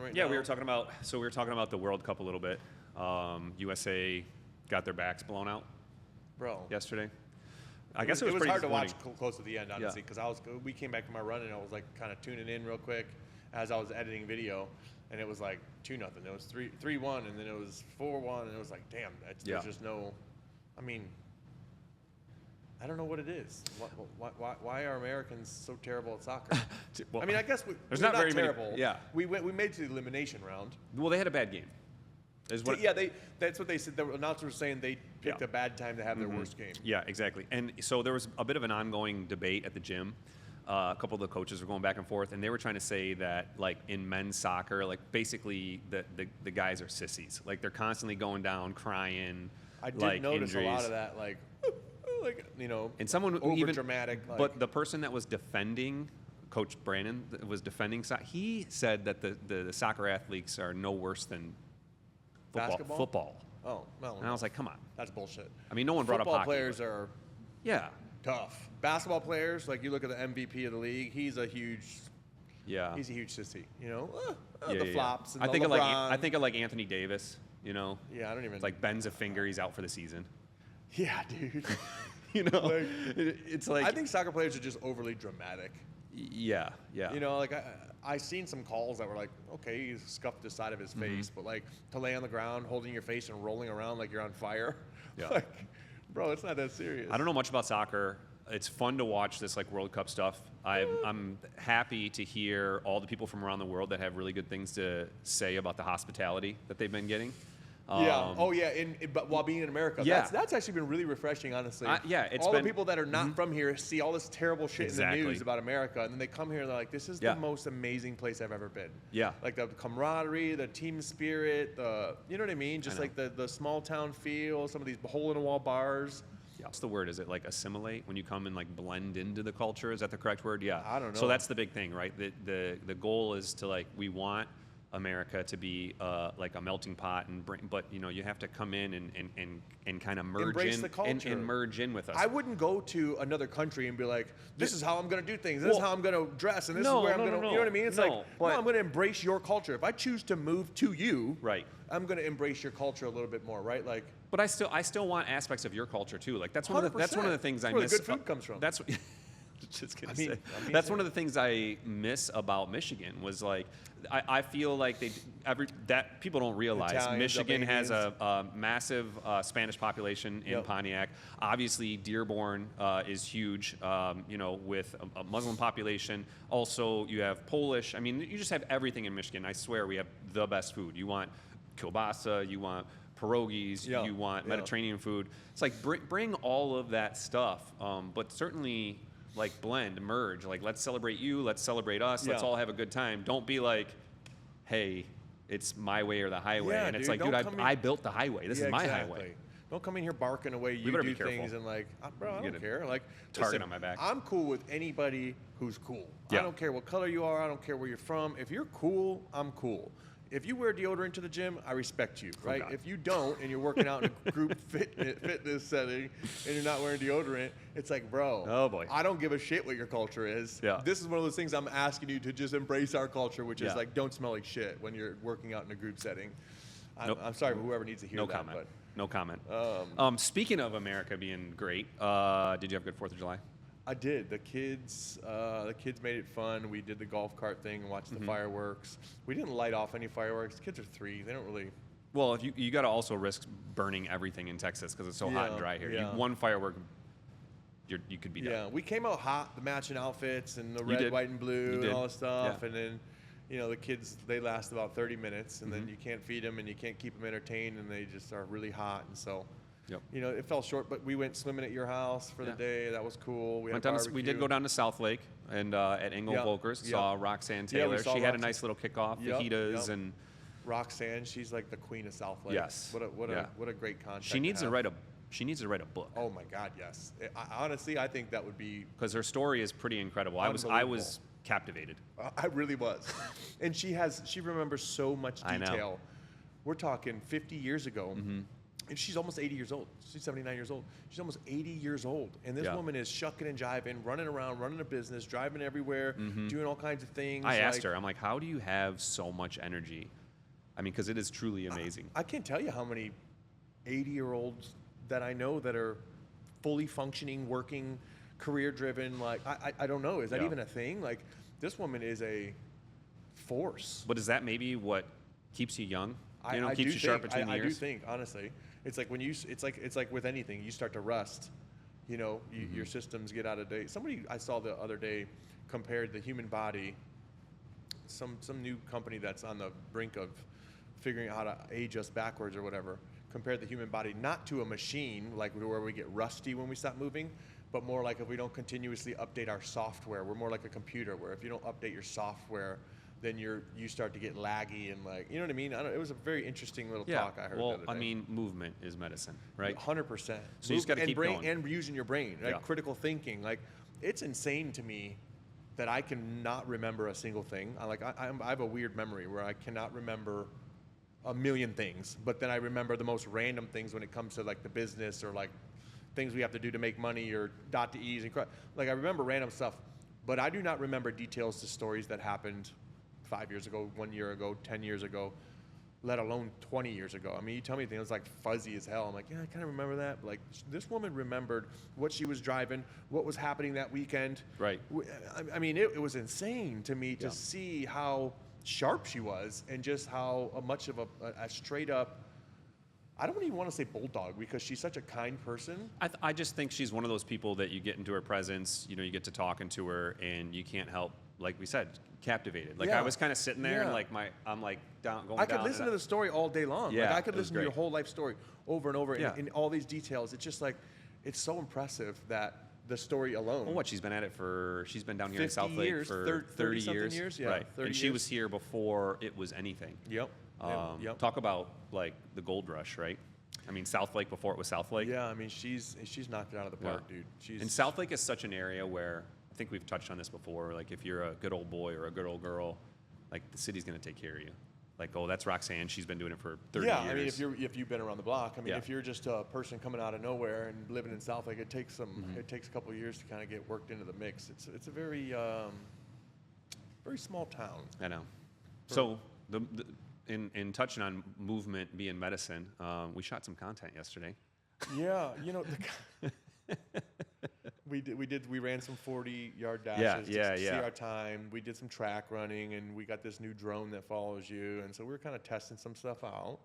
right Yeah, now? we were talking about the World Cup a little bit. USA got their backs blown out yesterday. I guess it was pretty hard to watch disappointing. close to the end, honestly, because we came back from our run and I was like kind of tuning in real quick as I was editing video, and it was like 2-0. It was 3-1, and then it was 4-1, and it was like, damn, there's just no. I mean, I don't know what it is. Why are Americans so terrible at soccer? Well, I mean, I guess there's we're not very terrible. many. Yeah, we made it to the elimination round. well, they had a bad game. That's what they said. The announcer was saying they picked a bad time to have their worst game. Yeah, exactly. And so there was a bit of an ongoing debate at the gym. A couple of the coaches were going back and forth, and they were trying to say that, like, in men's soccer, like, basically the guys are sissies. Like, they're constantly going down, crying. I did like, notice injuries. a lot of that, like and someone who over even dramatic. Like, but the person that was defending, Coach Brandon, that was defending, he said that the soccer athletes are no worse than football. Oh, no. And I was like, come on. That's bullshit. I mean, no one brought up hockey. Football players are tough. Basketball players, like you look at the MVP of the league, he's a huge sissy. The flops. And I think LeBron. I think of like Anthony Davis. Yeah, I don't even. It's like bends a finger, he's out for the season. Yeah, dude. It's like I think soccer players are just overly dramatic. Yeah. Like I seen some calls that were like, okay, he scuffed the side of his face, but like to lay on the ground, holding your face and rolling around like you're on fire. Yeah. Like, bro, it's not that serious. I don't know much about soccer. It's fun to watch this like World Cup stuff. I'm happy to hear all the people from around the world that have really good things to say about the hospitality that they've been getting. But while being in America, that's actually been really refreshing, honestly. The people that are not from here see all this terrible shit in the news about America, and then they come here and they're like, "This is the most amazing place I've ever been." Yeah, like the camaraderie, the team spirit, you know what I mean? Just like the small town feel, some of these hole in the wall bars. Yeah, what's the word? Is it like assimilate when you come and like blend into the culture? Is that the correct word? Yeah. I don't know. So that's the big thing, right? The goal is to like we want America to be like a melting pot but you have to come in and kind of merge embrace the culture and merge in with us. I wouldn't go to another country and be like, this is how I'm going to do things. This is how I'm going to dress, and this is where I'm going to. You know what I mean? It's I'm going to embrace your culture. If I choose to move to you, right, I'm going to embrace your culture a little bit more, right? Like, but I still want aspects of your culture too. Like that's one of the things I miss. Where the good food comes from. That's what. Just gonna say. That's one of the things I miss about Michigan was like I feel like that people don't realize Italians, Michigan Albanians. has a massive Spanish population in Pontiac. Obviously, Dearborn is huge. With a Muslim population. Also, you have Polish. I mean, you just have everything in Michigan. I swear, we have the best food. You want kielbasa. You want pierogies. You want Mediterranean food. It's like bring all of that stuff, but certainly. Like blend, merge, like let's celebrate you, let's celebrate us, let's all have a good time. Don't be like, hey, it's my way or the highway. And it's like, dude, I built the highway. This is my highway. Don't come in here barking away. You do things and like, bro, I don't care. Like, target on my back. I'm cool with anybody who's cool. Yeah. I don't care what color you are. I don't care where you're from. If you're cool, I'm cool. If you wear deodorant to the gym, I respect you, right? If you don't and you're working out in a group fitness setting and you're not wearing deodorant, it's like, bro, oh boy, I don't give a shit what your culture is. Yeah. This is one of those things I'm asking you to just embrace our culture, which is like, don't smell like shit when you're working out in a group setting. I'm sorry for whoever needs to hear that. But. No comment. Speaking of America being great, did you have a good 4th of July? I did. The kids made it fun. We did the golf cart thing and watched the fireworks. We didn't light off any fireworks. The kids are 3. They don't really. Well, if you got to also risk burning everything in Texas because it's so hot and dry here. Yeah. One firework, you could be done. Yeah, we came out hot, the matching outfits and the red, white, and blue and all this stuff. And then, the kids, they last about 30 minutes, and then you can't feed them and you can't keep them entertained, and they just are really hot. And so. Yep. It fell short, but we went swimming at your house for the day. That was cool. We did go down to South Lake and at Engel Volkers. Saw Roxanne Taylor. She had a nice little kickoff. Fajitas and Roxanne. She's like the queen of South Lake. Yes. What a great contact. She needs to write a book. Oh my God, yes. Honestly, I think that would be because her story is pretty incredible. I was captivated. I really was. And she remembers so much detail. I know. We're talking 50 years ago. And she's almost 80 years old. She's 79 years old. She's almost 80 years old. And this woman is shucking and jiving, running around, running a business, driving everywhere, doing all kinds of things. I asked her, I'm like, how do you have so much energy? I mean, because it is truly amazing. I can't tell you how many 80-year-olds that I know that are fully functioning, working, career-driven. Like, I don't know. Is that even a thing? Like, this woman is a force. But is that maybe what keeps you young? You know, I keeps do you sharp think, between the I ears? do think, honestly. It's like when it's like with anything, you start to rust. You know, your systems get out of date. Somebody I saw the other day compared the human body, some new company that's on the brink of figuring out how to age us backwards or whatever, compared the human body not to a machine like where we get rusty when we stop moving, but more like if we don't continuously update our software. We're more like a computer where if you don't update your software, then you start to get laggy and like, you know what I mean? It was a very interesting little talk I heard the other day. I mean, movement is medicine, right? 100%. So you just got to keep going. And using your brain, like critical thinking. Like, it's insane to me that I cannot remember a single thing. I have a weird memory where I cannot remember a million things, but then I remember the most random things when it comes to like the business or like things we have to do to make money or dot the E's and like I remember random stuff, but I do not remember details to stories that happened 5 years ago, 1 year ago, 10 years ago, let alone 20 years ago. I mean, you tell me things like fuzzy as hell. I'm like, yeah, I kind of remember that. But like, this woman remembered what she was driving, what was happening that weekend. Right. I mean, it was insane to me to see how sharp she was and just how much of a straight up, I don't even want to say bulldog because she's such a kind person. I just think she's one of those people that you get into her presence, you know, you get to talking to her and you can't help, like we said, captivated. Like I was kind of sitting there and like I'm like going down. I could listen to the story all day long. Yeah, like I could listen to your whole life story over and over Yeah. in all these details. It's just like, it's so impressive that the story alone. Well, she's been at it she's been down here in South Lake for 30 years. Yeah, right. 30 and she was here before it was anything. Yep. Talk about like the gold rush, right? I mean, South Lake before it was South Lake. Yeah, I mean, she's knocked it out of the park, dude. And South Lake is such an area where, I think we've touched on this before, like if you're a good old boy or a good old girl, like the city's going to take care of you. Like, oh, that's Roxanne. She's been doing it for 30 years. Yeah, I mean, if you've been around the block, I mean, if you're just a person coming out of nowhere and living in South Lake, it takes it takes a couple of years to kind of get worked into the mix. It's a very very small town. I know. So in touching on movement being medicine, we shot some content yesterday. Yeah, you know, we ran some 40-yard dashes to see our time. We did some track running, and we got this new drone that follows you, and so we were kind of testing some stuff out.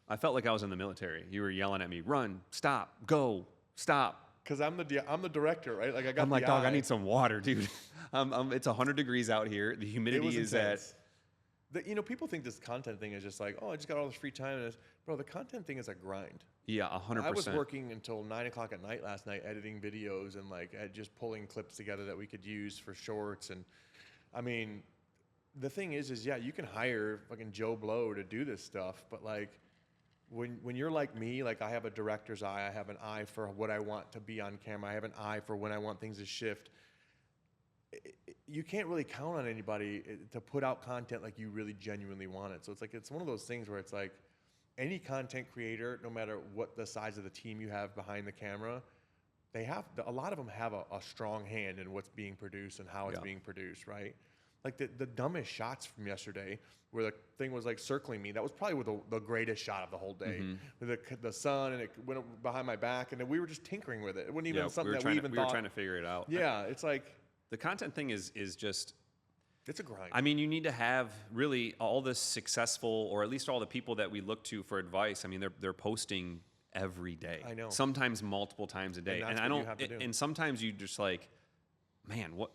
I felt like I was in the military. You were yelling at me, "Run, stop, go, stop." Because I'm the director, right? Like I'm like, dog, I need some water, dude. It's 100 degrees out here. The humidity is intense. You know, people think this content thing is just like, oh, I just got all this free time. And bro, the content thing is a grind. Yeah, 100%. I was working until 9 o'clock at night last night, editing videos and like just pulling clips together that we could use for shorts. And I mean, the thing is you can hire fucking Joe Blow to do this stuff, but like when you're like me, like I have a director's eye, I have an eye for what I want to be on camera, I have an eye for when I want things to shift. You can't really count on anybody to put out content like you really genuinely want it. So it's one of those things where it's like any content creator, no matter what the size of the team you have behind the camera, a lot of them have a strong hand in what's being produced and how it's being produced, right? Like the dumbest shots from yesterday where the thing was like circling me, that was probably the greatest shot of the whole day. With the sun and it went behind my back and then we were just tinkering with it. It wasn't even something that we even thought. We were trying to figure it out. Yeah, it's like... The content thing is just... It's a grind. I mean, you need to have really all the successful, or at least all the people that we look to for advice. I mean, they're posting every day. I know. Sometimes multiple times a day. And I don't. And sometimes you just like, man, what?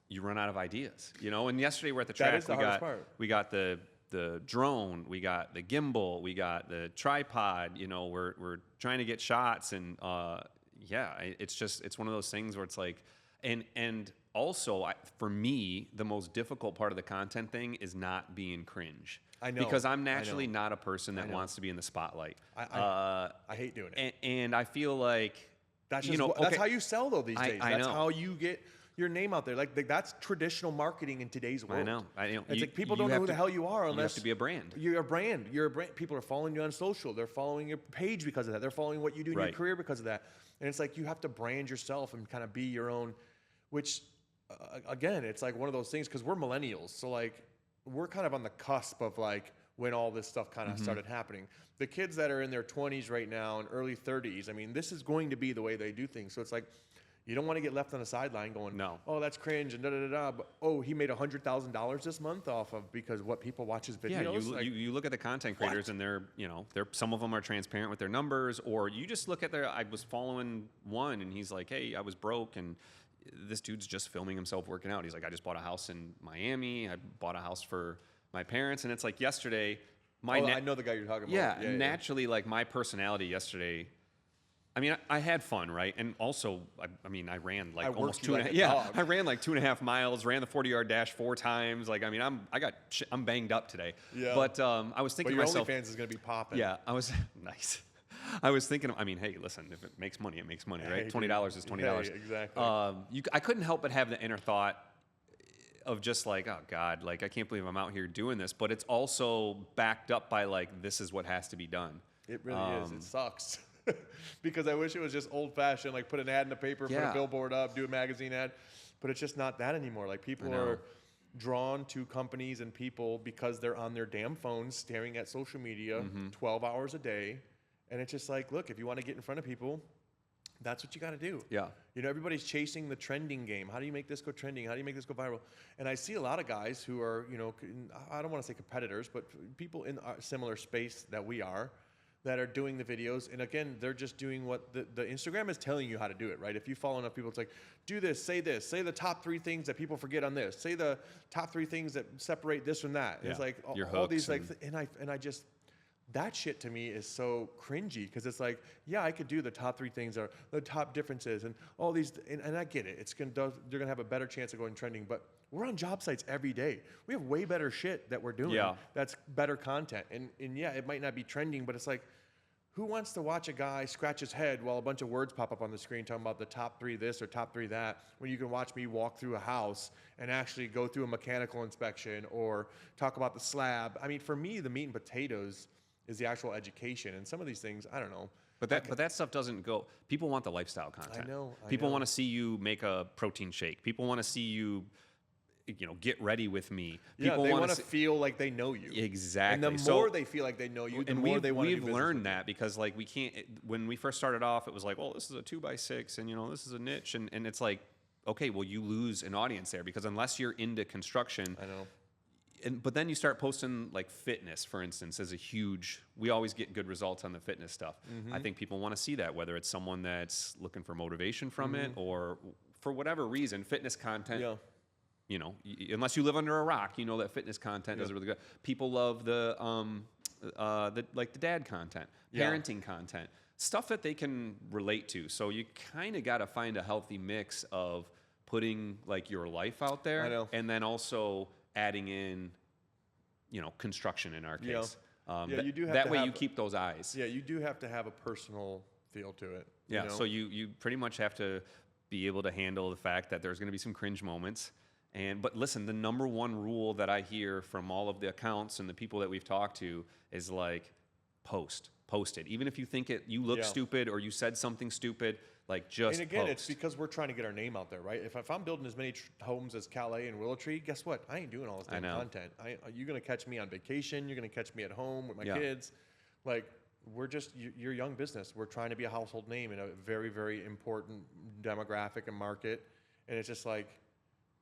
You run out of ideas, you know. And yesterday we're at the track. That is the hardest part. We got the drone, we got the gimbal, we got the tripod. You know, we're trying to get shots, and it's one of those things where it's like, and also, for me, the most difficult part of the content thing is not being cringe. I know. Because I'm naturally not a person that wants to be in the spotlight. I hate doing it. And I feel like... That's just, that's how you sell, though, these days. That's how you get... your name out there. Like that's traditional marketing in today's world. I know. It's like people don't know who the hell you are unless you have to be a brand. You're a brand. You're a brand. People are following you on social. They're following your page because of that. They're following what you do in your career because of that. And it's like you have to brand yourself and kind of be your own, which again, it's like one of those things because we're millennials. So like we're kind of on the cusp of like when all this stuff kind of started happening. The kids that are in their 20s right now and early 30s, I mean, this is going to be the way they do things. So it's like, you don't want to get left on the sideline going, no, oh, that's cringe and da-da-da-da. But, oh, he made $100,000 this month off of because what people watch his videos. Yeah, you look at the content creators and they're some of them are transparent with their numbers, or you just look at I was following one and he's like, hey, I was broke and this dude's just filming himself working out. He's like, I just bought a house in Miami. I bought a house for my parents. And it's like yesterday, I know the guy you're talking about. Yeah, naturally, like my personality yesterday, I mean, I had fun, right? And also, I mean, I ran like almost 2.5. Yeah, I ran like 2.5 miles. Ran the 40-yard dash 4 times. Like, I mean, I'm banged up today. Yeah. But I was thinking to myself, OnlyFans is gonna be popping. Yeah, I was nice. I was thinking, I mean, hey, listen, if it makes money, it makes money, right? $20 is $20. Hey, exactly. I couldn't help but have the inner thought of just like, oh God, like I can't believe I'm out here doing this, but it's also backed up by like, this is what has to be done. It really is. It sucks. Because I wish it was just old fashioned, like put an ad in the paper, put a billboard up, do a magazine ad, but it's just not that anymore. Like people are drawn to companies and people because they're on their damn phones staring at social media 12 hours a day. And it's just like, look, if you want to get in front of people, that's what you got to do. Yeah. You know, everybody's chasing the trending game. How do you make this go trending? How do you make this go viral? And I see a lot of guys who are, you know, I don't want to say competitors, but people in a similar space that we are that are doing the videos. And again, they're just doing what the Instagram is telling you how to do it, right? If you follow enough people, it's like, do this, say the top 3 things that people forget on this, say the top 3 things that separate this from that. Yeah. It's like all these like, and I just, that shit to me is so cringy because it's like, yeah, I could do the top 3 things or the top differences and all these, and I get it. They're gonna have a better chance of going trending, but we're on job sites every day. We have way better shit that we're doing. That's better content, and yeah, it might not be trending, but it's like, who wants to watch a guy scratch his head while a bunch of words pop up on the screen talking about the top 3 this or top 3 that, when you can watch me walk through a house and actually go through a mechanical inspection or talk about the slab? I mean, for me, the meat and potatoes is the actual education, and some of these things, I don't know. But that stuff doesn't go. People want the lifestyle content. I know. People want to see you make a protein shake. People want to see you, get ready with me. People they want to feel like they know you. Exactly. And the more they feel like they know you, the more they want to do business. We've learned that because like we can't. When we first started off, it was like, well, this is a 2x6, and this is a niche, and it's like, okay, well, you lose an audience there because unless you're into construction, I know. But then you start posting like fitness, for instance, as a huge. We always get good results on the fitness stuff. I think people want to see that, whether it's someone that's looking for motivation from it or for whatever reason, fitness content. Yeah. Unless you live under a rock, that fitness content does really good. People love the dad content, parenting content, stuff that they can relate to. So you kind of got to find a healthy mix of putting like your life out there, and then also adding in, construction in our case. You do have that way you keep those eyes. Yeah, you do have to have a personal feel to it. Yeah, so you pretty much have to be able to handle the fact that there's going to be some cringe moments. But listen, the number one rule that I hear from all of the accounts and the people that we've talked to is like, post it. Even if you think you look stupid or you said something stupid, like just And again, post. It's because we're trying to get our name out there, right? If I'm building as many homes as Calais and Willow Tree, guess what? I ain't doing all this damn content. You're going to catch me on vacation. You're going to catch me at home with my kids. Like, we're just, you're a young business. We're trying to be a household name in a very, very important demographic and market. And it's just like,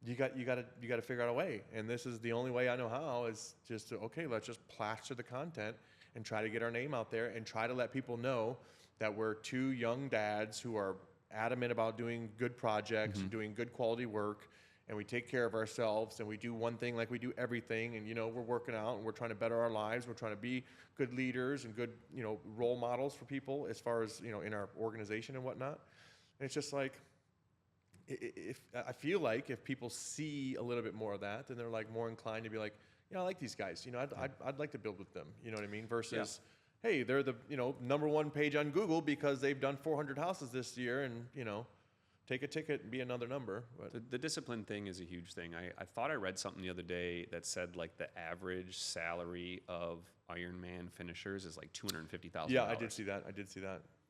you got to figure out a way. And this is the only way I know how is just to, okay, let's just plaster the content and try to get our name out there and try to let people know that we're 2 young dads who are adamant about doing good projects and doing good quality work, and we take care of ourselves, and we do one thing like we do everything, and we're working out and we're trying to better our lives. We're trying to be good leaders and good role models for people as far as in our organization and whatnot. And it's just like, if I feel like if people see a little bit more of that, then they're like more inclined to be like, I like these guys. I'd like to build with them. You know what I mean? Versus, hey, they're the number 1 page on Google because they've done 400 houses this year, and take a ticket and be another number. But The discipline thing is a huge thing. I thought I read something the other day that said like the average salary of Ironman finishers is like $250,000. yeah, I did see that.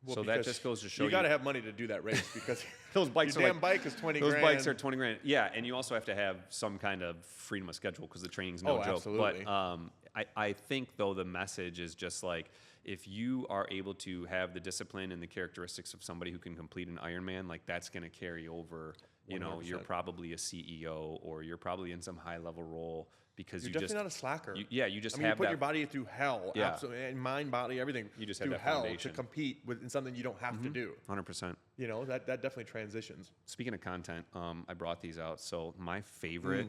Well, So that just goes to show you got to have money to do that race because those bikes your are damn like, bike is 20 those grand. bikes are 20 grand. Yeah, and you also have to have some kind of freedom of schedule because the training's no joke. Absolutely. But I think though the message is just like if you are able to have the discipline and the characteristics of somebody who can complete an Ironman, like that's going to carry over. You know, 100%. you're probably a CEO or you're probably in some high level role because You're you definitely just not a slacker. you just I mean, have you put that. your body through hell, Yeah. absolutely, and mind, body, everything. You just have through that hell foundation. to compete in something you don't have to do. 100%. You know, that definitely transitions. Speaking of content, I brought these out. So my favorite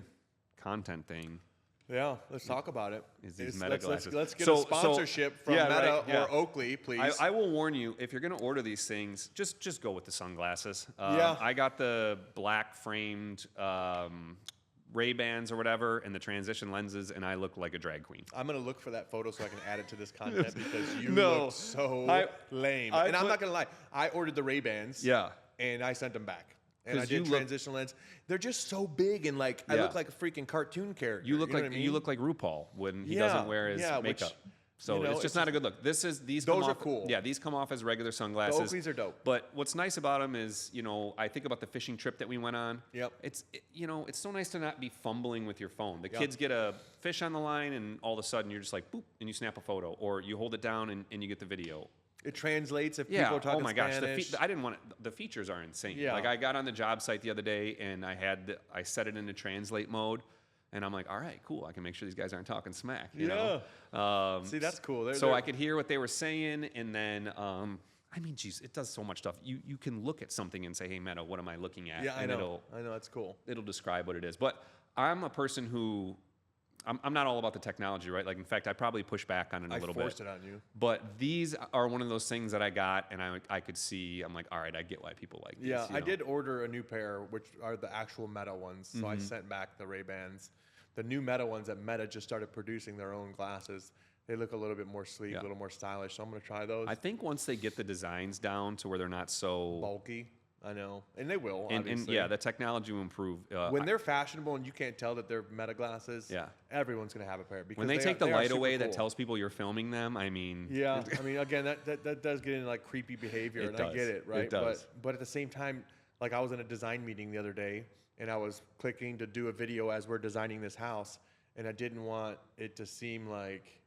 content thing Yeah, let's talk about it. is these Meta glasses. Let's get So- a sponsorship from yeah, Meta right, yeah. or Oakley, please. I will warn you, if you're going to order these things, just go with the sunglasses. Yeah. I got the black framed Ray-Bans or whatever and the transition lenses, and I look like a drag queen. I'm going to look for that photo so I can add it to this content because you No. look so lame. I And I'm put- not going to lie. I ordered the Ray-Bans. Yeah. And I sent them back. And I 'Cause you did look- transition lens. They're just so big and like I Yeah. look like a freaking cartoon character. You look know like what I mean? you look like RuPaul when he Yeah, doesn't wear his yeah, which, makeup. So you know, it's just it's not a good look. These Those come are off, cool. Yeah, these come off as regular The sunglasses. Oakleys are dope. But what's nice about them is, you know, I think about the fishing trip that we went on. Yep. You know, it's so nice to not be fumbling with your phone. The Yep. kids get a fish on the line, and all of a sudden you're just like, boop, and you snap a photo, or you hold it down and you get the video. It translates if Yeah. people are talking Oh my gosh. Spanish. I didn't want it. The features are insane. Yeah. Like I got on the job site the other day and I set it into translate mode, and I'm like, all right, cool. I can make sure these guys aren't talking smack. You know? See, that's cool. So I could hear what they were saying, and then I mean, geez, it does so much stuff. You can look at something and say, hey, Meta, what am I looking at? Yeah, I And know. That's cool. It'll describe what it is. But I'm a person who. I'm not all about the technology, right? Like, in fact, I probably push back on it a little bit. I forced it on you. But these are one of those things that I got, and I could see. I'm like, all right, I get why people like these. Yeah, you I know? did order a new pair, which are the actual Meta ones. So I sent back the Ray-Bans. The new Meta ones that Meta just started producing their own glasses. They look a little bit more sleek, Yeah. a little more stylish. So I'm going to try those. I think once they get the designs down to where they're not so. Bulky. I know. And they will, And obviously. yeah, the technology will improve. When they're fashionable and you can't tell that they're Meta glasses, Yeah. everyone's going to have a pair. Because when they take are the light super away that cool. tells people you're filming them, I mean. Yeah, I mean, again, that does get into like creepy behavior, It and I does. get it, right? It does. But at the same time, like I was in a design meeting the other day, and I was clicking to do a video as we're designing this house, and I didn't want it to seem like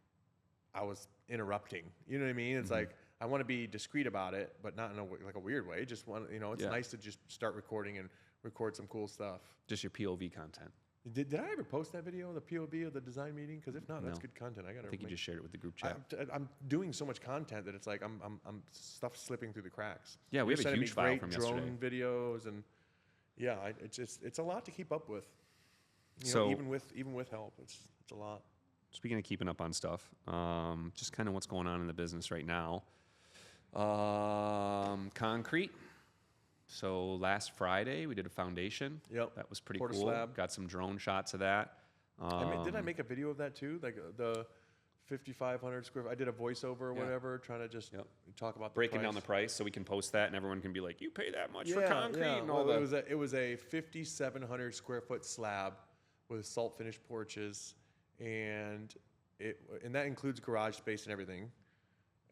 I was interrupting. You know what I mean? It's like I want to be discreet about it, but not in like a weird way. Just want, it's Yeah. nice to just start recording and record some cool stuff. Just your POV content. Did I ever post that video, the POV of the design meeting? Because if not, that's No. good content. I think you just shared it with the group chat. I'm doing so much content that it's like I'm stuff slipping through the cracks. Yeah, we You're have a sending me huge file great from drone videos, and yeah, it's a lot to keep up with. You So- know, even with help, it's a lot. Speaking of keeping up on stuff, just kind of what's going on in the business right now. Concrete. So last Friday we did a foundation. Yep. That was pretty Poured a cool. slab. Got some drone shots of that. Did I make a video of that too? Like the 5,500 square. I did a voiceover or Yeah. whatever, trying to just Yep. talk about the breaking down the price. price so we can post that and everyone can be like, you pay that much for Yeah, concrete yeah. and all Well, that. it was a 5,700 square foot slab with salt finished porches, and that includes garage space and everything.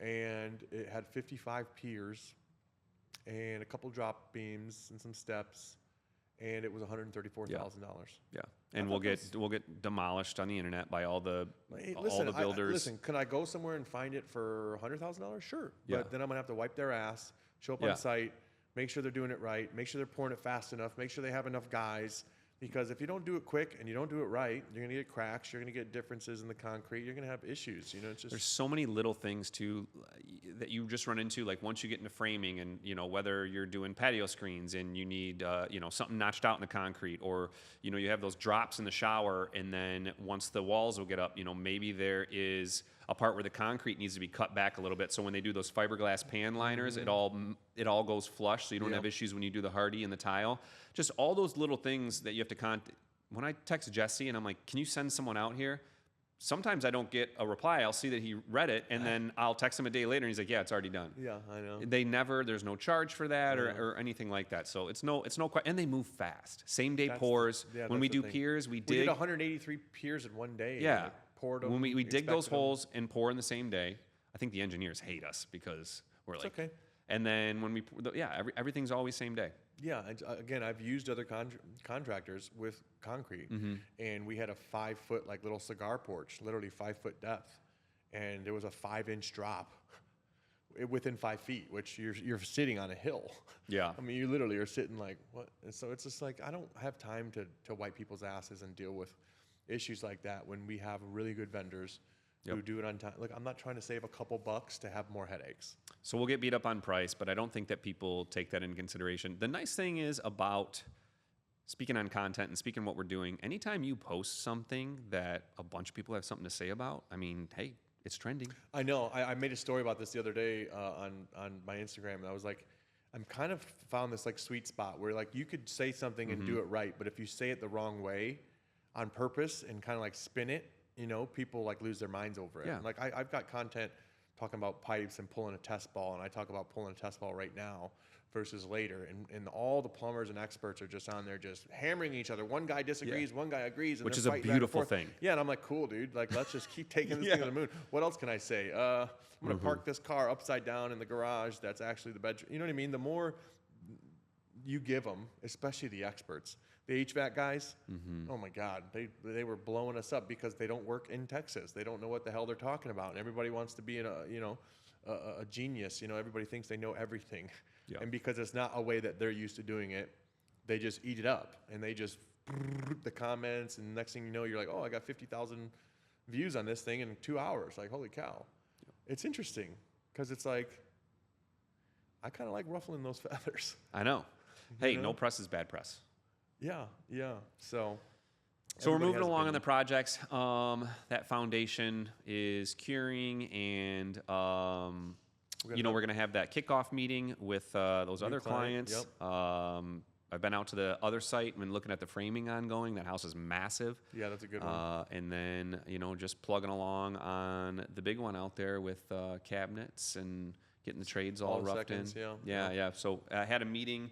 And it had 55 piers and a couple drop beams and some steps, and it was $134,000. Yeah, and thought we'll get demolished on the internet by all the Hey, all listen, the builders. listen, can I go somewhere and find it for $100,000? Sure. Yeah. But then I'm going to have to wipe their ass, show up Yeah. on site, make sure they're doing it right, make sure they're pouring it fast enough, make sure they have enough guys. Because if you don't do it quick and you don't do it right, you're going to get cracks, you're going to get differences in the concrete, you're going to have issues. You know, it's just. There's so many little things too that you just run into. Like once you get into framing, and whether you're doing patio screens and you need something notched out in the concrete, or you have those drops in the shower, and then once the walls will get up, maybe there is a part where the concrete needs to be cut back a little bit. So when they do those fiberglass pan liners, it all goes flush, so you don't Yeah. have issues when you do the hardy and the tile. Just all those little things that you have to when I text Jesse and I'm like, can you send someone out here? sometimes I don't get a reply. I'll see that he read it, and then I'll text him a day later, and he's like, "Yeah, it's already done." Yeah, I know. There's no charge for that or anything like that. So it's no, and they move fast. Same day That's pours. yeah, When that's we the do thing. piers, we We dig. did 183 piers in one day. Yeah. Like, poured them. When we dig those inspected them. holes and pour in the same day, I think the engineers hate us because we're It's like, okay. and then when we, everything's always same day. Yeah, and, again, I've used other contractors with concrete, and we had a 5-foot like little cigar porch, literally 5-foot depth, and there was a 5-inch drop within 5 feet, which you're sitting on a hill. Yeah. I mean, you literally are sitting like what? And so it's just like I don't have time to wipe people's asses and deal with issues like that when we have really good vendors who do it on time. Look, I'm not trying to save a couple bucks to have more headaches. So we'll get beat up on price, but I don't think that people take that into consideration. The nice thing is about speaking on content and speaking what we're doing, anytime you post something that a bunch of people have something to say about, I mean, hey, it's trending. I know. I made a story about this the other day on my Instagram, and I was like, I'm kind of found this like sweet spot where like you could say something and do it right, but if you say it the wrong way on purpose and kind of like spin it, you know, people like lose their minds over it. Yeah. Like I've got content talking about pipes and pulling a test ball, and I talk about pulling a test ball right now versus later, and all the plumbers and experts are just on there just hammering each other. One guy disagrees, one guy agrees, and Which they're is a fighting back and beautiful forth. thing. Yeah, and I'm like, cool, dude. Like, let's just keep taking this thing to the moon. What else can I say? I'm gonna park this car upside down in the garage. That's actually the bedroom. You know what I mean? The more you give them, especially the experts, the HVAC guys, oh my God, they were blowing us up because they don't work in Texas. They don't know what the hell they're talking about, and everybody wants to be a genius. You know, everybody thinks they know everything, and because it's not a way that they're used to doing it, they just eat it up, and they just the comments, and next thing you know, you're like, oh, I got 50,000 views on this thing in 2 hours. Like, holy cow! It's interesting because it's like I kind of like ruffling those feathers. I know. Hey, know? no press is bad press. Yeah, yeah. So we're moving along on the projects. That foundation is curing, and we're going to have that kickoff meeting with those other clients. I've been out to the other site and looking at the framing ongoing. That house is massive. Yeah, that's a good one. And then just plugging along on the big one out there with cabinets and getting the trades all roughed in. Yeah. So I had a meeting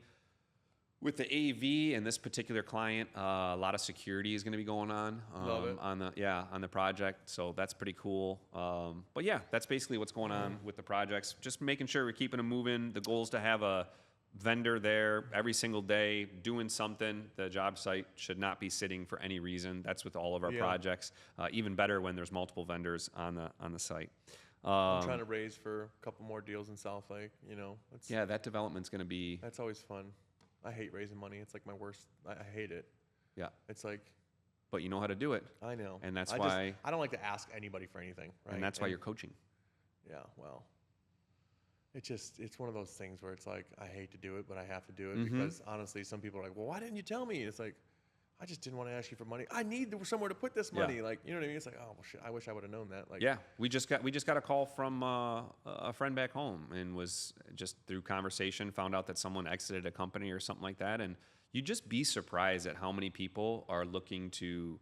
with the AV and this particular client. A lot of security is going to be going on on the project. So that's pretty cool. But yeah, that's basically what's going on with the projects. Just making sure we're keeping them moving. The goal is to have a vendor there every single day doing something. The job site should not be sitting for any reason. That's with all of our projects. Even better when there's multiple vendors on the site. I'm trying to raise for a couple more deals in South Lake. That development's going to be. That's always fun. I hate raising money. It's like my worst. I hate it. Yeah. It's like. But you know how to do it. I know. And that's why. I don't like to ask anybody for anything, right? And that's why you're coaching. Yeah, well. It's one of those things where it's like, I hate to do it, but I have to do it because honestly, some people are like, well, why didn't you tell me? It's like, I just didn't want to ask you for money. I need somewhere to put this money. Like, you know what I mean? It's like, oh, well, shit, I wish I would have known that. Like, yeah, we just got a call from a friend back home, and was just through conversation found out that someone exited a company or something like that, and you'd just be surprised at how many people are looking to,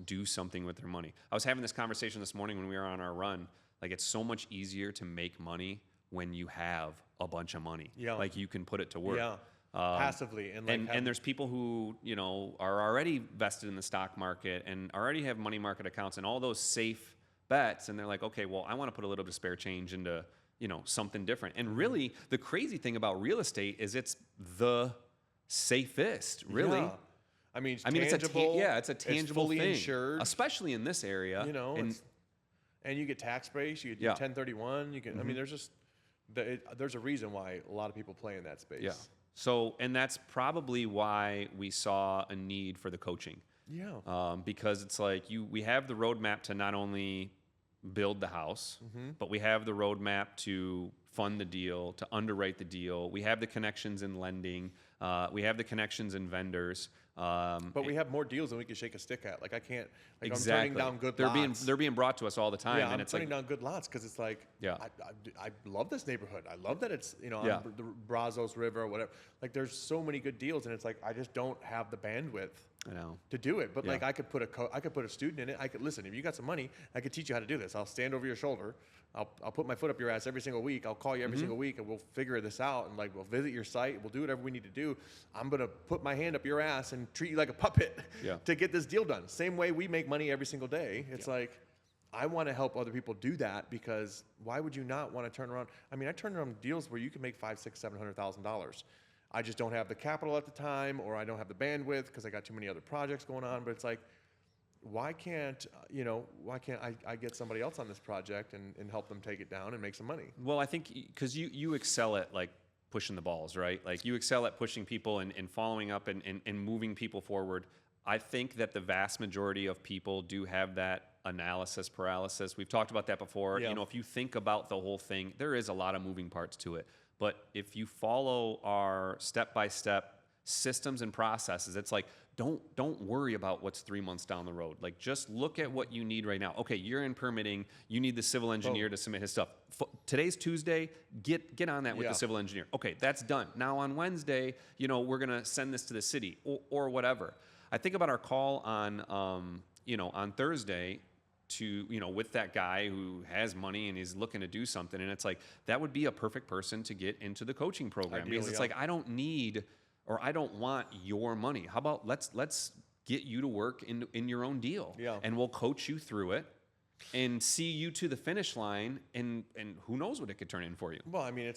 do something with their money. I was having this conversation this morning when we were on our run. Like, it's so much easier to make money when you have a bunch of money. Yeah. Like, you can put it to work. Yeah. Passively. And there's people who, are already vested in the stock market and already have money market accounts and all those safe bets. And they're like, okay, well, I want to put a little bit of spare change into, something different. And really, the crazy thing about real estate is it's the safest, really. Yeah. I mean, it's a tangible fully thing, insured. Especially in this area. And you get tax breaks, you get 1031, you can, I mean, there's a reason why a lot of people play in that space. Yeah. So, and that's probably why we saw a need for the coaching. Yeah. Because it's like we have the roadmap to not only build the house, but we have the roadmap to fund the deal, to underwrite the deal. We have the connections in lending. We have the connections in vendors. But we have more deals than we can shake a stick at. Like I can't. Like Exactly. I'm turning down good they're lots. They're being brought to us all the time. Yeah, and I'm it's turning like, down good lots because it's like, Yeah. I love this neighborhood. I love that it's, you know, Yeah. on the Brazos River or whatever. Like there's so many good deals, and it's like I just don't have the bandwidth I know. to do it. But Yeah. like I could put a student in it. I could listen. If you got some money, I could teach you how to do this. I'll stand over your shoulder. I'll put my foot up your ass every single week. I'll call you every single week, and we'll figure this out. And like we'll visit your site. We'll do whatever we need to do. I'm gonna put my hand up your ass and treat you like a puppet Yeah. to get this deal done. Same way we make money every single day. It's like I want to help other people do that, because why would you not want to turn around? I mean, I turn around deals where you can make $500,000, $600,000, $700,000. I just don't have the capital at the time, or I don't have the bandwidth because I got too many other projects going on. But it's like, why can't I get somebody else on this project and help them take it down and make some money? Well, I think because you excel at like pushing the balls, right? Like you excel at pushing people and following up and moving people forward. I think that the vast majority of people do have that analysis paralysis. We've talked about that before. Yeah. You know, if you think about the whole thing, there is a lot of moving parts to it. But if you follow our step-by-step systems and processes, it's like, don't worry about what's 3 months down the road. Like, just look at what you need right now. Okay, you're in permitting. You need the civil engineer to submit his stuff. Today's Tuesday. Get on that with the civil engineer. Okay, that's done. Now on Wednesday, you know, we're gonna send this to the city or whatever. I think about our call on, on Thursday to, with that guy who has money and is looking to do something. And it's like, that would be a perfect person to get into the coaching program. Ideally, because it's like, I don't need, or I don't want your money. How about let's get you to work in your own deal. Yeah. And we'll coach you through it and see you to the finish line. And who knows what it could turn in for you. Well, I mean,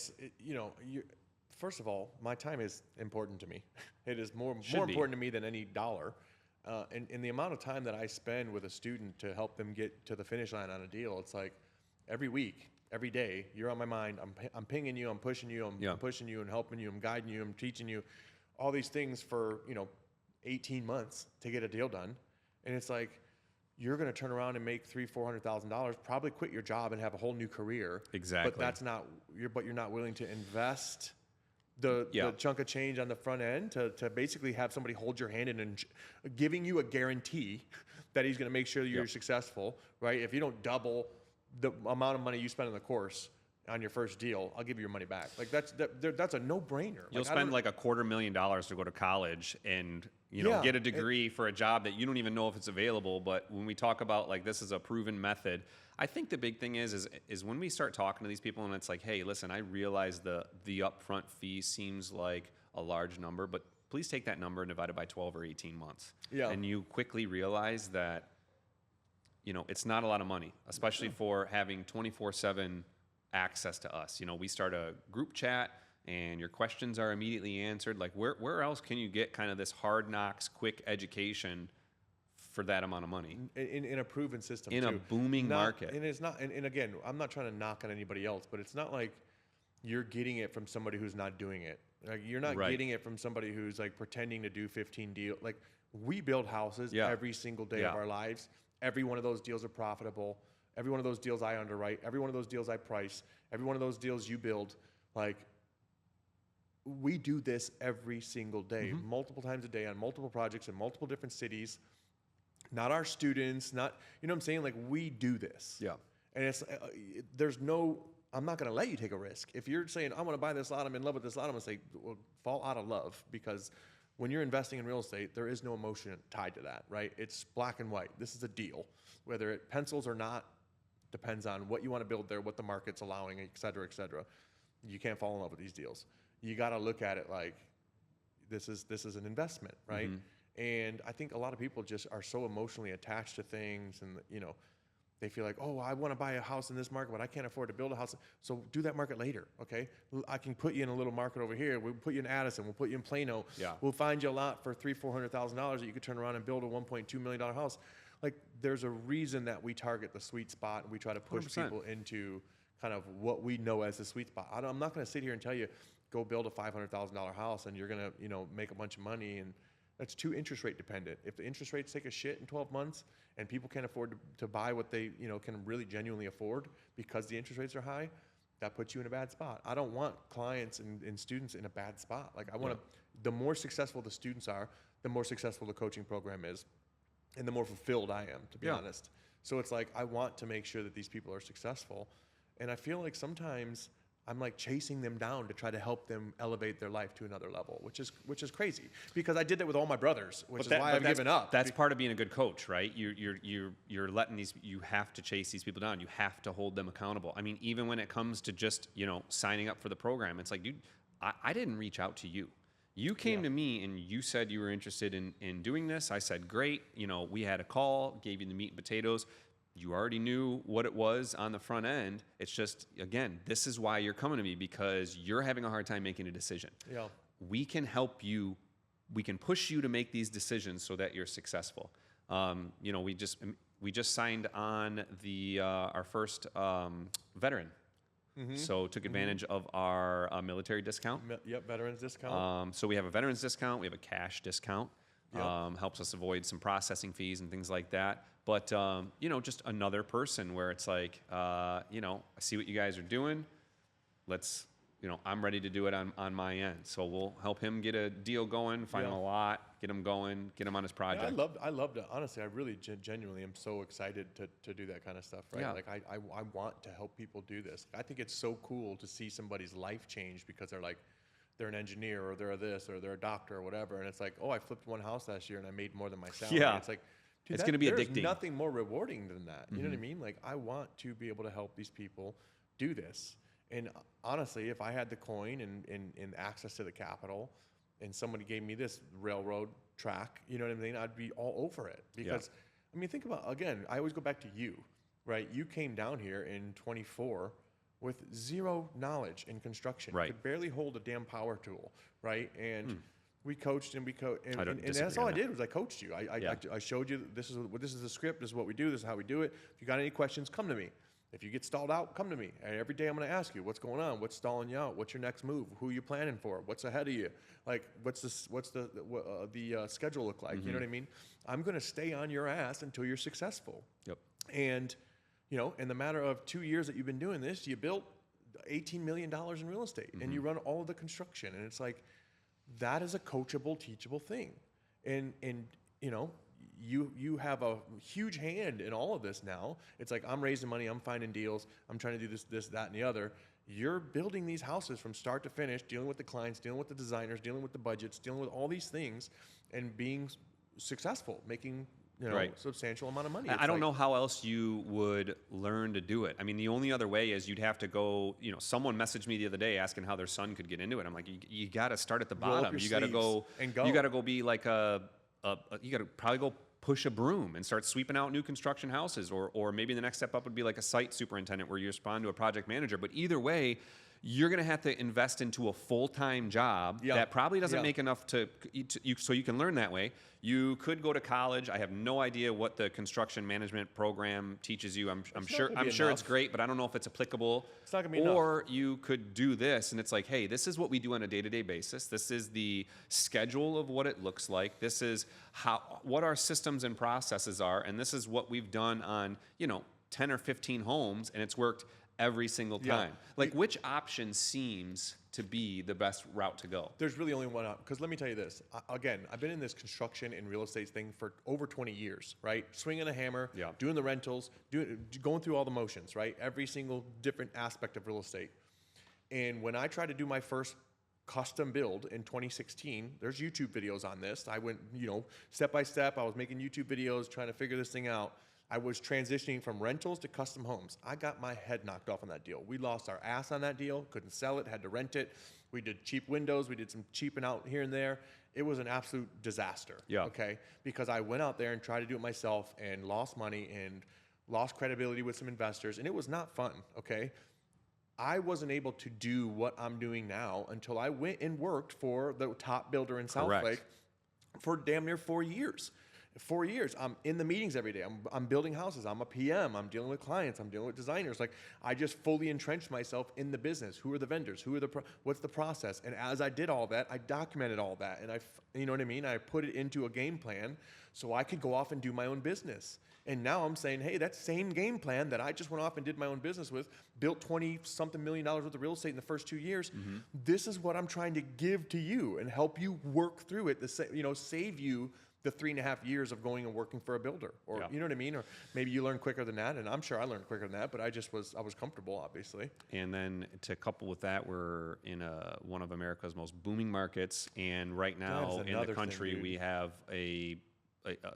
first of all, my time is important to me. It is more important to me than any dollar. And the amount of time that I spend with a student to help them get to the finish line on a deal, it's like every week, every day, you're on my mind. I'm pinging you, I'm pushing you, I'm pushing you and helping you, I'm guiding you, I'm teaching you, all these things for 18 months to get a deal done. And it's like, you're going to turn around and make $300,000-$400,000, probably quit your job and have a whole new career. Exactly. But that's not, you're not willing to invest the chunk of change on the front end to basically have somebody hold your hand and giving you a guarantee that he's going to make sure that you're successful, right? If you don't double the amount of money you spend on the course on your first deal, I'll give you your money back. Like that's a no-brainer. You'll spend like $250,000 to go to college and get a degree for a job that you don't even know if it's available. But when we talk about like this is a proven method, I think the big thing is when we start talking to these people and it's like, hey, listen, I realize the upfront fee seems like a large number, but please take that number and divide it by 12 or 18 months. Yeah. And you quickly realize that it's not a lot of money, especially for having 24/7 access to us. We start a group chat and your questions are immediately answered. Like where else can you get kind of this hard knocks, quick education for that amount of money? In a proven system, in a booming market. And it's not, and again, I'm not trying to knock on anybody else, but it's not like you're getting it from somebody who's not doing it. Like you're not getting it from somebody who's like pretending to do 15 deals. Like we build houses every single day of our lives. Every one of those deals are profitable. Every one of those deals I underwrite. Every one of those deals I price. Every one of those deals you build. Like, we do this every single day, multiple times a day on multiple projects in multiple different cities. Not our students, not, you know what I'm saying? Like, we do this. Yeah. And it's, I'm not going to let you take a risk. If you're saying, I want to buy this lot, I'm in love with this lot, I'm going to say, well, fall out of love, because when you're investing in real estate, there is no emotion tied to that, right? It's black and white. This is a deal. Whether it pencils or not depends on what you want to build there, what the market's allowing, et cetera, et cetera. You can't fall in love with these deals. You got to look at it like this is an investment, right? And I think a lot of people just are so emotionally attached to things, and they feel like, oh, I want to buy a house in this market, but I can't afford to build a house. So do that market later, okay? I can put you in a little market over here. We'll put you in Addison. We'll put you in Plano. Yeah. We'll find you a lot for $300,000-$400,000 that you could turn around and build a $1.2 million house. Like, there's a reason that we target the sweet spot, and we try to push 100%. People into kind of what we know as the sweet spot. I'm not going to sit here and tell you, go build a $500,000 house and you're going to, make a bunch of money, and that's too interest rate dependent. If the interest rates take a shit in 12 months and people can't afford to buy what they, can really genuinely afford because the interest rates are high, that puts you in a bad spot. I don't want clients and students in a bad spot. Like I want to, the more successful the students are, the more successful the coaching program is, and the more fulfilled I am, to be honest. So it's like, I want to make sure that these people are successful. And I feel like sometimes I'm like chasing them down to try to help them elevate their life to another level, which is crazy, because I did that with all my brothers, which is why I've given up. That's part of being a good coach, right? You're letting these, you have to chase these people down. You have to hold them accountable. I mean, even when it comes to just, signing up for the program, it's like, dude, I didn't reach out to you. You came to me and you said you were interested in doing this. I said, great. We had a call, gave you the meat and potatoes. You already knew what it was on the front end. It's just, again, this is why you're coming to me, because you're having a hard time making a decision. Yeah. We can help you. We can push you to make these decisions so that you're successful. We just signed on our first veteran. Mm-hmm. So took advantage of our military discount. Yep, veterans discount. So we have a veterans discount. We have a cash discount. Yep. Helps us avoid some processing fees and things like that. But, just another person where it's like, I see what you guys are doing. Let's, I'm ready to do it on my end. So we'll help him get a deal going, find him a lot, get him going, get him on his project. Yeah, I love to, honestly, I really genuinely am so excited to do that kind of stuff, right? Yeah. Like I want to help people do this. I think it's so cool to see somebody's life change because they're an engineer or they're this or they're a doctor or whatever. And it's like, oh, I flipped one house last year and I made more than my salary. Yeah. It's like, dude, it's going to be there's addicting. Nothing more rewarding than that. You know what I mean? Like, I want to be able to help these people do this. And honestly, if I had the coin and access to the capital and somebody gave me this railroad track, you know what I mean? I'd be all over it. Because, I mean, think about, again, I always go back to you, right? You came down here in 24 with zero knowledge in construction. Right. Could barely hold a damn power tool, right? And we coached and and that's all I did was I coached you. I showed you this is the script, this is what we do, this is how we do it. If you got any questions, come to me. If you get stalled out, come to me. And every day I'm going to ask you what's going on, what's stalling you out, what's your next move, who are you planning for, what's ahead of you, like what's the schedule look like? You know what I mean? I'm going to stay on your ass until you're successful. Yep. And in the matter of 2 years that you've been doing this, you built $18 million in real estate and you run all of the construction. And it's like, that is a coachable, teachable thing. And you have a huge hand in all of this now. It's like, I'm raising money, I'm finding deals, I'm trying to do this, that, and the other. You're building these houses from start to finish, dealing with the clients, dealing with the designers, dealing with the budgets, dealing with all these things, and being successful, making substantial amount of money. I don't know how else you would learn to do it. I mean, the only other way is you'd have to go, someone messaged me the other day asking how their son could get into it. I'm like, you got to start at the bottom. You got to go, you got to go be like you got to probably go push a broom and start sweeping out new construction houses, or maybe the next step up would be like a site superintendent where you respond to a project manager. But either way, you're going to have to invest into a full-time job that probably doesn't make enough so you can learn that way. You could go to college. I have no idea what the construction management program teaches you. I'm sure it's great, but I don't know if it's applicable. It's not going to be enough. You could do this, and it's like, hey, this is what we do on a day-to-day basis. This is the schedule of what it looks like. This is what our systems and processes are, and this is what we've done on 10 or 15 homes, and it's worked every single time. Like, which option seems to be the best route to go? There's really only one option. Because let me tell you this. Again, I've been in this construction and real estate thing for over 20 years, right? Swinging a hammer, doing the rentals, going through all the motions, right? Every single different aspect of real estate. And when I tried to do my first custom build in 2016, there's YouTube videos on this. I went, step by step. I was making YouTube videos, trying to figure this thing out. I was transitioning from rentals to custom homes. I got my head knocked off on that deal. We lost our ass on that deal, couldn't sell it, had to rent it. We did cheap windows, we did some cheaping out here and there. It was an absolute disaster, okay? Because I went out there and tried to do it myself and lost money and lost credibility with some investors, and it was not fun, okay? I wasn't able to do what I'm doing now until I went and worked for the top builder in South Lake for damn near 4 years. 4 years, I'm in the meetings every day. I'm building houses. I'm a PM. I'm dealing with clients. I'm dealing with designers. Like, I just fully entrenched myself in the business. Who are the vendors? What's the process? And as I did all that, I documented all that. And you know what I mean? I put it into a game plan so I could go off and do my own business. And now I'm saying, hey, that same game plan that I just went off and did my own business with, built $20-something million worth of real estate in the first 2 years. This is what I'm trying to give to you and help you work through it. Save you the 3.5 years of going and working for a builder, or you know what I mean? Or maybe you learn quicker than that, and I'm sure I learned quicker than that, but I was comfortable, obviously. And then to couple with that, we're in one of America's most booming markets, and right now in the country we have a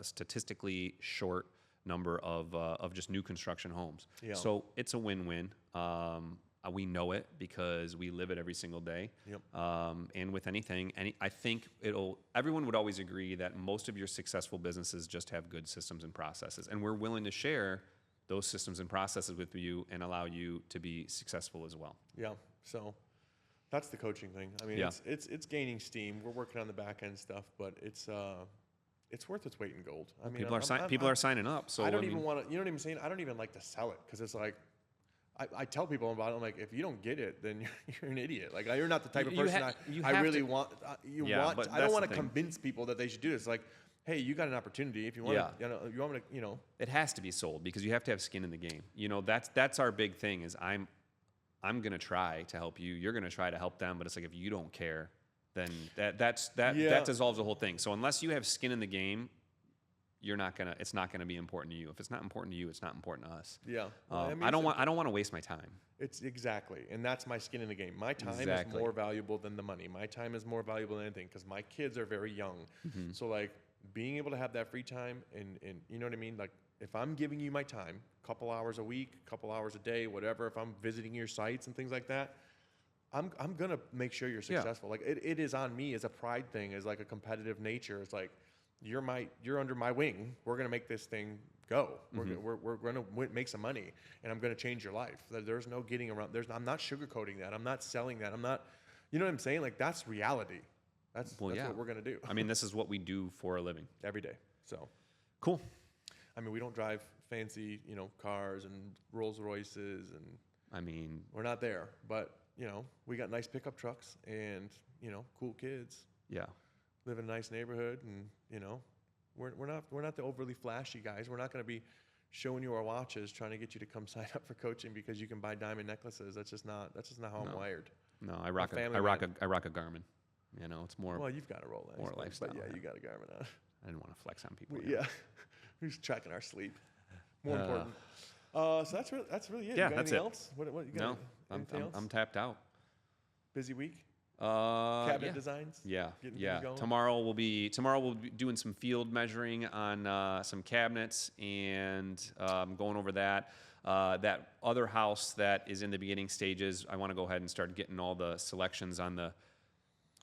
statistically short number of just new construction homes. Yeah. So it's a win-win. We know it because we live it every single day. Yep. And with anything, I think everyone would always agree that most of your successful businesses just have good systems and processes. And we're willing to share those systems and processes with you and allow you to be successful as well. Yeah. So that's the coaching thing. I mean, it's gaining steam. We're working on the back end stuff, but it's worth its weight in gold. I mean, people are signing up. So I don't even want to. You know what I'm saying? I don't even like to sell it because it's like, I tell people about it. I'm like, if you don't get it, then you're an idiot. Like, you're not the type of person I really want. I don't want to convince people that they should do this. Like, hey, you got an opportunity. If you want, you want me to, It has to be sold because you have to have skin in the game. That's our big thing. Is I'm gonna try to help you. You're gonna try to help them. But it's like if you don't care, then that dissolves the whole thing. So unless you have skin in the game, it's not gonna be important to you. If it's not important to you, it's not important to us. Yeah. I don't want to waste my time. It's exactly, and that's my skin in the game. My time is more valuable than the money. My time is more valuable than anything because my kids are very young. So like being able to have that free time and you know what I mean? Like if I'm giving you my time, a couple hours a week, a couple hours a day, whatever, if I'm visiting your sites and things like that, I'm gonna make sure you're successful. Like it is on me as a pride thing, as like a competitive nature. It's like you're under my wing. We're gonna make this thing go. We're gonna make some money, and I'm gonna change your life. There's no getting around. I'm not sugarcoating that. I'm not selling that. I'm not. You know what I'm saying? Like that's reality. That's what we're gonna do. I mean, this is what we do for a living every day. So cool. I mean, we don't drive fancy, cars and Rolls Royces, and I mean, we're not there, but. We got nice pickup trucks and, cool kids. Yeah. Live in a nice neighborhood and, we're not the overly flashy guys. We're not going to be showing you our watches trying to get you to come sign up for coaching because you can buy diamond necklaces. That's just not how I'm wired. No, I rock a Garmin. It's more. Well, you've got a Rolex. More lifestyle. But you got a Garmin on. I didn't want to flex on people. Yeah. Who's tracking our sleep? More important. So that's really it. Yeah, you got that's anything it. else? What you got? No, I'm tapped out. Busy week. Cabinet designs. Yeah, going? Tomorrow we'll be doing some field measuring on some cabinets and going over that. That other house that is in the beginning stages, I want to go ahead and start getting all the selections on the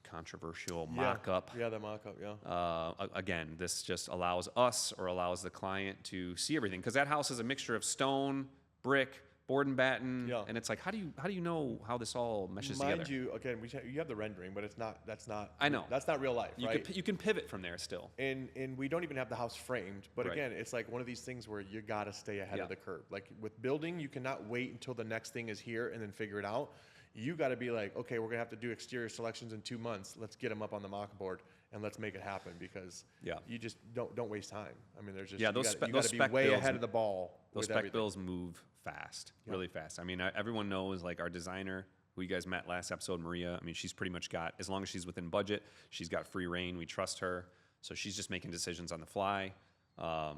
controversial mock-up. Yeah, the mock-up, yeah. Again, this just allows us or allows the client to see everything because that house is a mixture of stone, brick, board and batten, and it's like, how do you know how this all meshes together? Mind you, again, you have the rendering, but that's not. I know that's not real life, right? You can pivot from there still. And we don't even have the house framed, but again, it's like one of these things where you got to stay ahead of the curve. Like with building, you cannot wait until the next thing is here and then figure it out. You got to be like, okay, we're gonna have to do exterior selections in 2 months. Let's get them up on the mock board and let's make it happen because you just don't waste time. I mean, there's just you got to be way ahead of the ball. Those spec bills move fast, really fast. I mean, everyone knows like our designer who you guys met last episode, Maria. I mean, she's pretty much got, as long as she's within budget, she's got free reign. We trust her, so she's just making decisions on the fly. On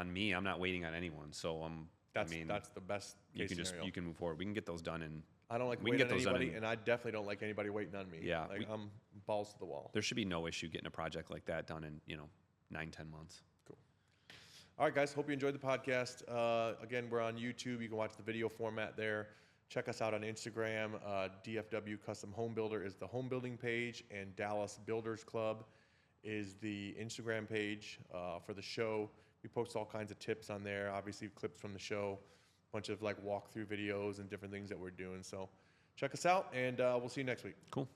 me, I'm not waiting on anyone. So that's the best case scenario. You can move forward. We can get those done in. I don't like waiting on anybody, and I definitely don't like anybody waiting on me. Yeah, I'm balls to the wall. There should be no issue getting a project like that done in 9-10 months. Cool. All right, guys. Hope you enjoyed the podcast. Again, we're on YouTube. You can watch the video format there. Check us out on Instagram. DFWCustomHomeBuilder is the home building page, and Dallas Builders Club is the Instagram page for the show. We post all kinds of tips on there. Obviously, clips from the show. Bunch of like walkthrough videos and different things that we're doing. So check us out, and we'll see you next week. Cool.